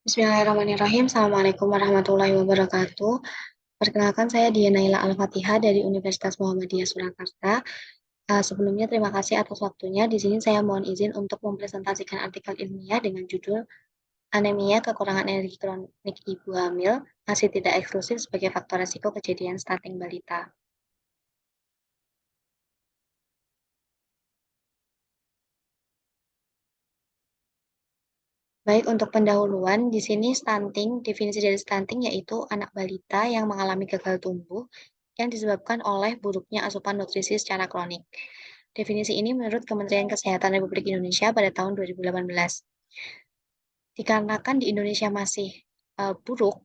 Bismillahirrahmanirrahim. Assalamualaikum warahmatullahi wabarakatuh. Perkenalkan, saya Dian Naila Al-Fatihah dari Universitas Muhammadiyah Surakarta. Sebelumnya terima kasih atas waktunya. Di sini saya mohon izin untuk mempresentasikan artikel ilmiah dengan judul Anemia Kekurangan Energi Kronik Ibu Hamil masih tidak eksklusif sebagai faktor resiko kejadian stunting balita. Baik, untuk pendahuluan, di sini stunting, definisi dari stunting yaitu anak balita yang mengalami gagal tumbuh yang disebabkan oleh buruknya asupan nutrisi secara kronik. Definisi ini menurut Kementerian Kesehatan Republik Indonesia pada tahun 2018. Dikarenakan di Indonesia masih buruk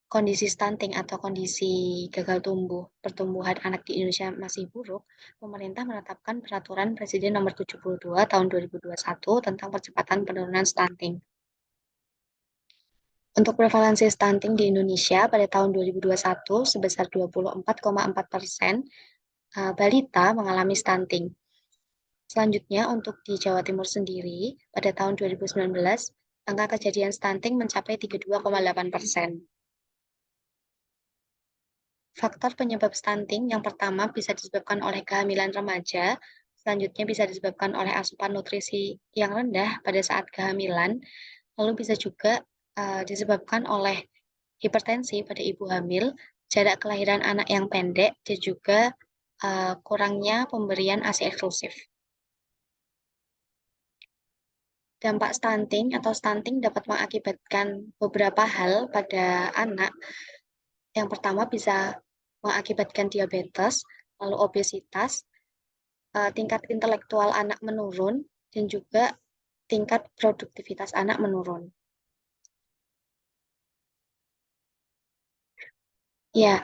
kondisi stunting atau kondisi gagal tumbuh pertumbuhan anak di Indonesia masih buruk, pemerintah menetapkan Peraturan Presiden Nomor 72 Tahun 2021 tentang percepatan penurunan stunting. Untuk prevalensi stunting di Indonesia pada tahun 2021 sebesar 24,4% balita mengalami stunting. Selanjutnya, untuk di Jawa Timur sendiri, pada tahun 2019, angka kejadian stunting mencapai 32,8%. Faktor penyebab stunting yang pertama bisa disebabkan oleh kehamilan remaja, selanjutnya bisa disebabkan oleh asupan nutrisi yang rendah pada saat kehamilan, lalu bisa juga disebabkan oleh hipertensi pada ibu hamil, jarak kelahiran anak yang pendek, dan juga kurangnya pemberian ASI eksklusif. Dampak stunting atau stunting dapat mengakibatkan beberapa hal pada anak. Yang pertama bisa mengakibatkan diabetes, lalu obesitas, tingkat intelektual anak menurun, dan juga tingkat produktivitas anak menurun. Ya,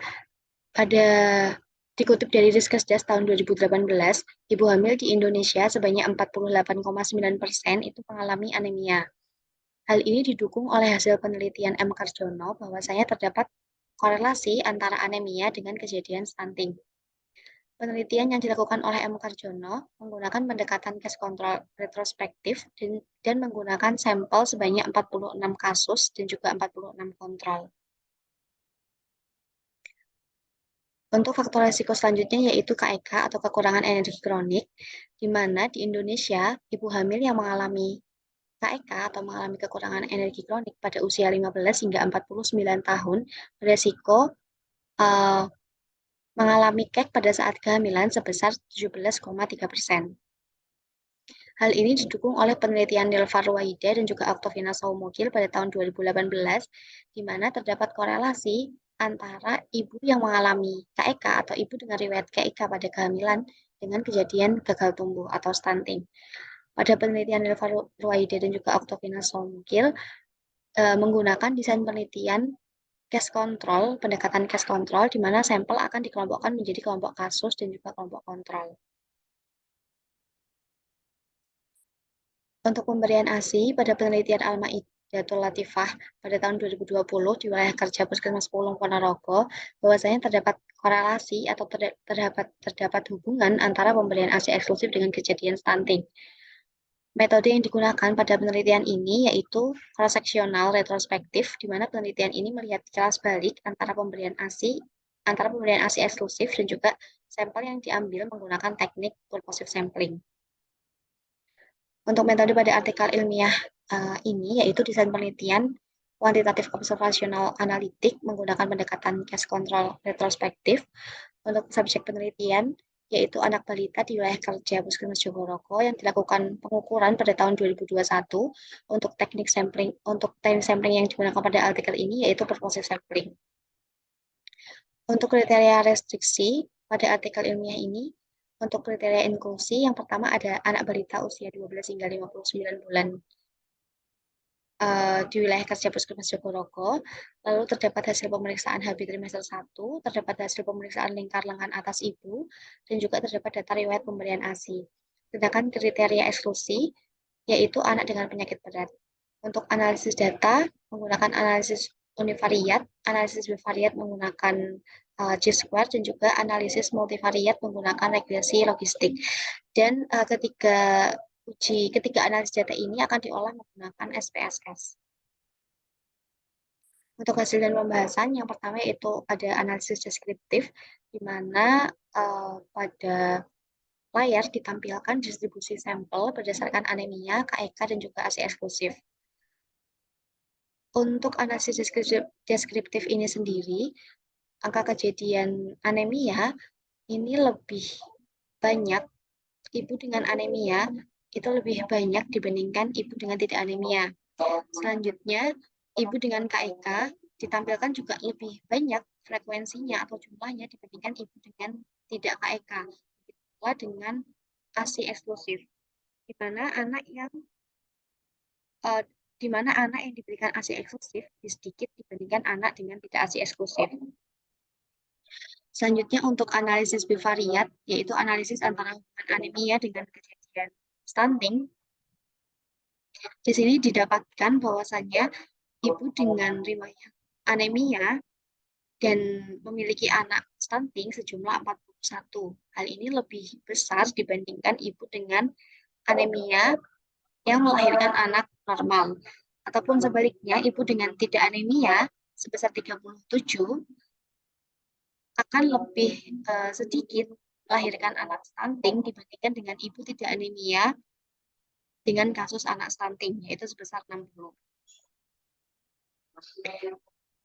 pada dikutip dari Riskesdas tahun 2018, ibu hamil di Indonesia sebanyak 48,9% itu mengalami anemia. Hal ini didukung oleh hasil penelitian M. Karjono bahwasanya terdapat korelasi antara anemia dengan kejadian stunting. Penelitian yang dilakukan oleh M. Karjono menggunakan pendekatan case control retrospektif dan menggunakan sampel sebanyak 46 kasus dan juga 46 kontrol. Untuk faktor risiko selanjutnya yaitu KEK atau kekurangan energi kronik, di mana di Indonesia ibu hamil yang mengalami KEK atau mengalami kekurangan energi kronik pada usia 15 hingga 49 tahun beresiko uh, mengalami KEK pada saat kehamilan sebesar 17,3%. Hal ini didukung oleh penelitian Nilva Ruwaida dan juga Octovina Saumogil pada tahun 2018, di mana terdapat korelasi antara ibu yang mengalami KEK atau ibu dengan riwayat KEK pada kehamilan dengan kejadian gagal tumbuh atau stunting. Pada penelitian Nilva Ruwaida dan juga Octovina Saumogil menggunakan desain penelitian case control, pendekatan case control, di mana sampel akan dikelompokkan menjadi kelompok kasus dan juga kelompok kontrol. Untuk pemberian ASI pada penelitian Almaidatul Latifah pada tahun 2020 di wilayah kerja Puskesmas Pulung Ponorogo, bahwasanya terdapat korelasi atau terdapat hubungan antara pemberian ASI eksklusif dengan kejadian stunting. Metode yang digunakan pada penelitian ini yaitu cross-sectional retrospektif, di mana penelitian ini melihat kilas balik antara pemberian ASI eksklusif dan juga sampel yang diambil menggunakan teknik purposive sampling. Untuk metode pada artikel ilmiah ini yaitu desain penelitian kuantitatif observasional analitik menggunakan pendekatan case control retrospektif. Untuk subjek penelitian yaitu anak balita di wilayah kerja Puskesmas Jogorogo yang dilakukan pengukuran pada tahun 2021 untuk teknik sampling yang digunakan pada artikel ini yaitu purposive sampling. Untuk kriteria restriksi pada artikel ilmiah ini, untuk kriteria inklusi, yang pertama ada anak balita usia 12 hingga 59 bulan di wilayah kerja Puskesmas Jogorogo, lalu terdapat hasil pemeriksaan HB trimester 1, terdapat hasil pemeriksaan lingkar lengan atas ibu, dan juga terdapat data riwayat pemberian ASI. Sedangkan kriteria eksklusi, yaitu anak dengan penyakit berat. Untuk analisis data, menggunakan analisis univariat, analisis bivariat menggunakan G-square, dan juga analisis multivariat menggunakan regresi logistik. Dan ketiga analisis data ini akan diolah menggunakan SPSS. Untuk hasil dan pembahasan, yang pertama yaitu ada analisis deskriptif, di mana pada layar ditampilkan distribusi sampel berdasarkan anemia, KEK, dan juga ASI eksklusif. Untuk analisis deskriptif ini sendiri, angka kejadian anemia ini lebih banyak, ibu dengan anemia itu lebih banyak dibandingkan ibu dengan tidak anemia. Selanjutnya, ibu dengan KEK ditampilkan juga lebih banyak frekuensinya atau jumlahnya dibandingkan ibu dengan tidak KEK. Begitu dengan ASI eksklusif, di mana anak yang uh, di mana anak yang diberikan ASI eksklusif lebih sedikit dibandingkan anak dengan tidak ASI eksklusif. Selanjutnya untuk analisis bivariat, yaitu analisis antara hubungan anemia dengan kejadian stunting. Di sini didapatkan bahwasannya ibu dengan riwayat anemia dan memiliki anak stunting sejumlah 41. Hal ini lebih besar dibandingkan ibu dengan anemia yang melahirkan anak normal. Ataupun sebaliknya, ibu dengan tidak anemia sebesar 37 akan lebih sedikit melahirkan anak stunting dibandingkan dengan ibu tidak anemia dengan kasus anak stunting, yaitu sebesar 60.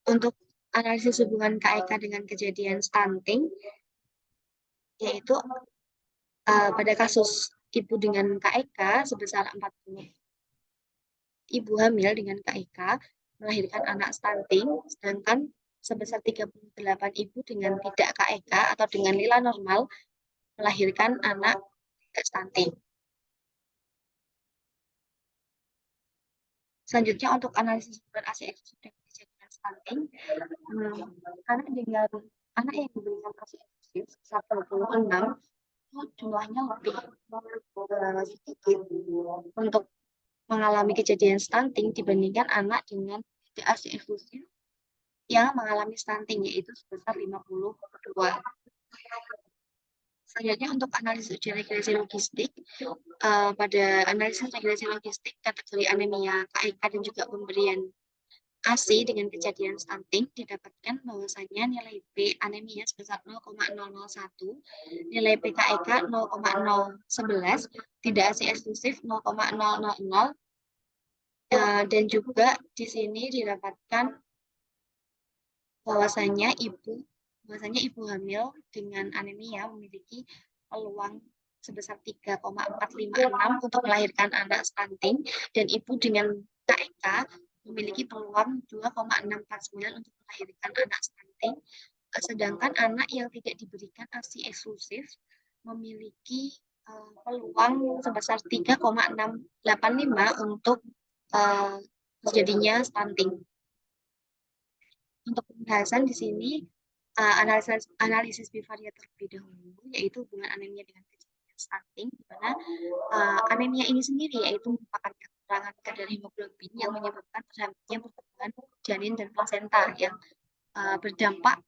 Untuk analisis hubungan KEK dengan kejadian stunting, yaitu pada kasus ibu dengan KEK sebesar 40. Ibu hamil dengan KEK melahirkan anak stunting, sedangkan sebesar 38 ibu dengan tidak KEK atau dengan lila normal melahirkan anak tidak stunting. Selanjutnya untuk analisis hubungan ASI eksklusif dengan kejadian stunting, anak yang diberikan ASI eksklusif sebesar 26 itu jumlahnya lebih sedikit untuk mengalami kejadian stunting dibandingkan anak dengan tidak ASI eksklusif yang mengalami stunting, yaitu sebesar 52. Selanjutnya untuk analisis uji regulasi logistik, pada analisis regulasi logistik kategori anemia, KEK, dan juga pemberian ASI dengan kejadian stunting didapatkan bahwasanya nilai P anemia sebesar 0,001, nilai P KEK 0,011, tidak ASI eksklusif 0,000, dan juga di sini didapatkan bahwasanya ibu hamil dengan anemia memiliki peluang sebesar 3,456 untuk melahirkan anak stunting, dan ibu dengan KEK memiliki peluang 2,649 untuk melahirkan anak stunting, sedangkan anak yang tidak diberikan ASI eksklusif memiliki peluang sebesar 3,685 untuk terjadinya stunting. Untuk pembahasan di sini analisis bivariat terlebih dahulu, yaitu hubungan anemia dengan kejadian stunting, di mana anemia ini sendiri yaitu merupakan kekurangan kadar hemoglobin yang menyebabkan terhambatnya pertumbuhan janin dan plasenta yang berdampak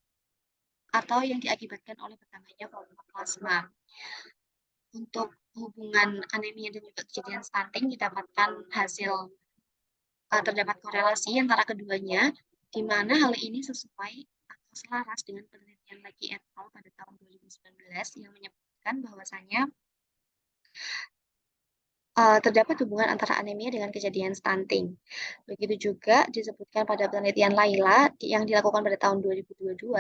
atau yang diakibatkan oleh bertambahnya volume plasma. Untuk hubungan anemia dan juga kejadian stunting didapatkan hasil terdapat korelasi antara keduanya, di mana hal ini sesuai atau selaras dengan penelitian Lagi et al. Pada tahun 2019 yang menyebutkan bahwasanya terdapat hubungan antara anemia dengan kejadian stunting. Begitu juga disebutkan pada penelitian Laila yang dilakukan pada tahun 2022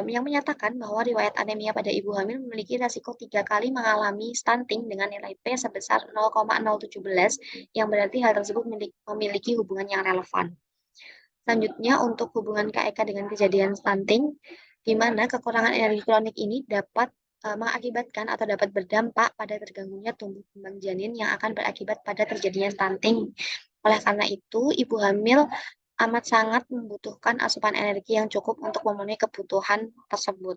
yang menyatakan bahwa riwayat anemia pada ibu hamil memiliki resiko 3 kali mengalami stunting dengan nilai P sebesar 0,017, yang berarti hal tersebut memiliki hubungan yang relevan. Selanjutnya untuk hubungan KEK dengan kejadian stunting, di mana kekurangan energi kronik ini dapat mengakibatkan atau dapat berdampak pada terganggunya tumbuh kembang janin yang akan berakibat pada terjadinya stunting. Oleh karena itu, ibu hamil amat sangat membutuhkan asupan energi yang cukup untuk memenuhi kebutuhan tersebut.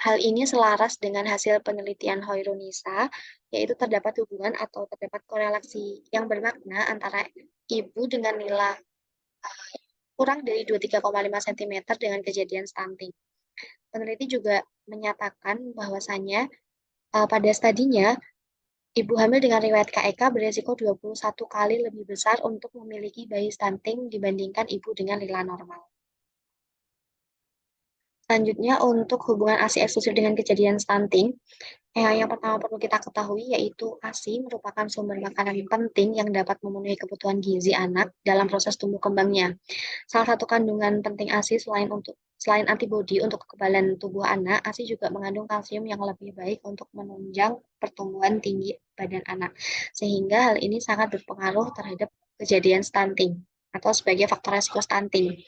Hal ini selaras dengan hasil penelitian Hoirunisa, yaitu terdapat hubungan atau terdapat korelasi yang bermakna antara ibu dengan nilai kurang dari 23,5 cm dengan kejadian stunting. Peneliti juga menyatakan bahwasannya pada stadinya Ibu hamil dengan riwayat KEK beresiko 21 kali lebih besar untuk memiliki bayi stunting dibandingkan ibu dengan lila normal. Selanjutnya, untuk hubungan ASI eksklusif dengan kejadian stunting, yang pertama perlu kita ketahui yaitu ASI merupakan sumber makanan penting yang dapat memenuhi kebutuhan gizi anak dalam proses tumbuh kembangnya. Salah satu kandungan penting ASI selain antibodi untuk kekebalan tubuh anak, ASI juga mengandung kalsium yang lebih baik untuk menunjang pertumbuhan tinggi badan anak. Sehingga hal ini sangat berpengaruh terhadap kejadian stunting atau sebagai faktor resiko stunting.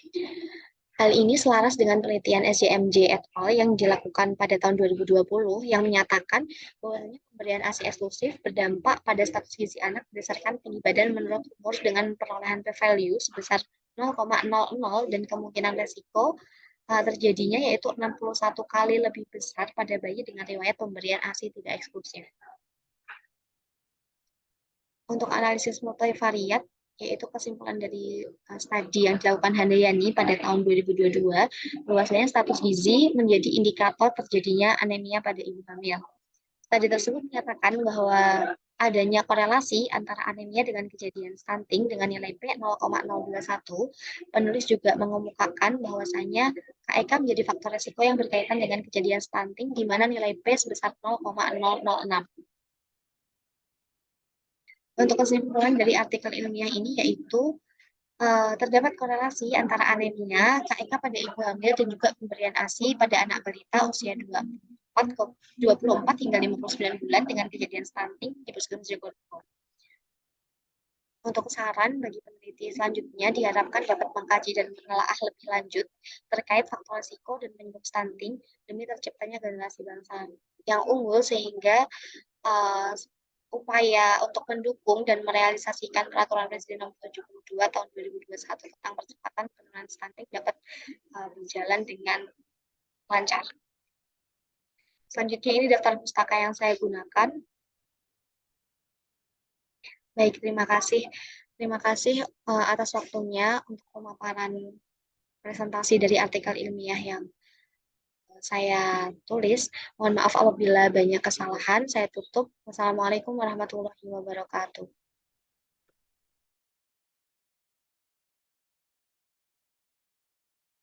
Hal ini selaras dengan penelitian SJMJ et al. Yang dilakukan pada tahun 2020 yang menyatakan bahwasanya pemberian ASI eksklusif berdampak pada status gizi anak berdasarkan tinggi badan menurut umur dengan perolehan p-value sebesar 0,00 dan kemungkinan resiko terjadinya yaitu 61 kali lebih besar pada bayi dengan riwayat pemberian ASI tidak eksklusif. Untuk analisis multivariat, yaitu kesimpulan dari studi yang dilakukan Handayani pada tahun 2022, bahwasanya status gizi menjadi indikator terjadinya anemia pada ibu hamil. Studi tersebut menyatakan bahwa adanya korelasi antara anemia dengan kejadian stunting dengan nilai P 0,021. Penulis juga mengemukakan bahwasanya KEK menjadi faktor resiko yang berkaitan dengan kejadian stunting di mana nilai P sebesar 0,006. Untuk kesimpulan dari artikel ilmiah ini yaitu terdapat korelasi antara anemia, KEK pada ibu hamil dan juga pemberian ASI pada anak balita usia 24 hingga 59 bulan dengan kejadian stunting di Puskesmas Jogoroto. Untuk saran bagi peneliti selanjutnya diharapkan dapat mengkaji dan menelaah lebih lanjut terkait faktor risiko dan penyebab stunting demi terciptanya generasi bangsa yang unggul sehingga uh, upaya untuk mendukung dan merealisasikan peraturan Presiden nomor 72 tahun 2021 tentang percepatan penurunan stunting dapat berjalan dengan lancar. Selanjutnya ini daftar pustaka yang saya gunakan. Baik, terima kasih. Terima kasih atas waktunya untuk pemaparan presentasi dari artikel ilmiah yang saya tulis. Mohon maaf apabila banyak kesalahan. Saya tutup. Wassalamualaikum warahmatullahi wabarakatuh.